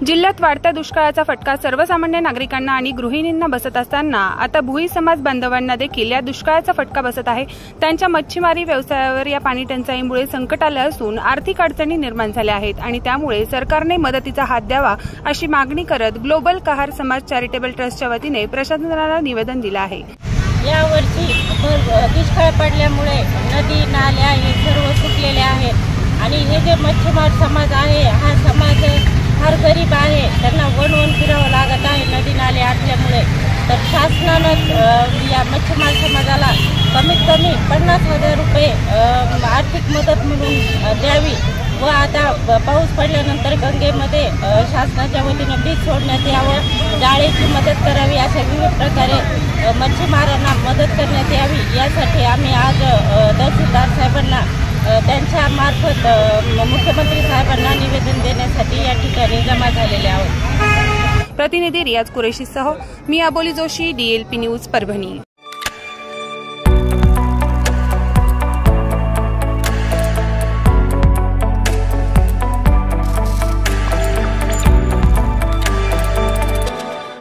जिल्ह्यात वाढत्या दुष्काळाचा फटका सर्वसामान्य नागरिकांना आणि गृहिणींना बसत असताना आता भुई समाज बांधवांना देखील या दुष्काळाचा फटका बसत आहे। त्यांच्या मच्छीमारी व्यवसायावर या पाणी टंचाईमुळे संकट आले असून आर्थिक अडचणी निर्माण झाल्या आहेत आणि त्यामुळे सरकारने मदतीचा हात द्यावा अशी मागणी करत ग्लोबल कहार समाज चॅरिटेबल ट्रस्टच्या वतीने प्रशासनाला निवेदन दिले आहे। यावर्षी दुष्काळ पडल्यामुळे नदी नाल्या हे सर्व सुकलेले आहेत आणि हे जे मच्छीमार समाज आहे हा समाज फार गरीब आहे। त्यांना वन फिरावं लागत आहे नदी नाले आटल्यामुळे। तर शासनानं या मच्छीमार समाजाला कमीत कमी 50,000 रुपये आर्थिक मदत म्हणून द्यावी व आता पाऊस पडल्यानंतर गंगेमध्ये शासनाच्या वतीने बीज सोडण्यात यावं, जाळीची मदत करावी, अशा विविध प्रकारे मच्छीमारांना मदत करण्यात यावी यासाठी आम्ही आज तहसीलदार साहेबांना त्यांच्या मार्फत मुख्यमंत्री साहेबांना निवेदन देण्यासाठी या ठिकाणी जमा झालेले आहोत। प्रतिनिधी रियाज कुरेशीसह मी अबोली जोशी, DLP न्यूज परभणी।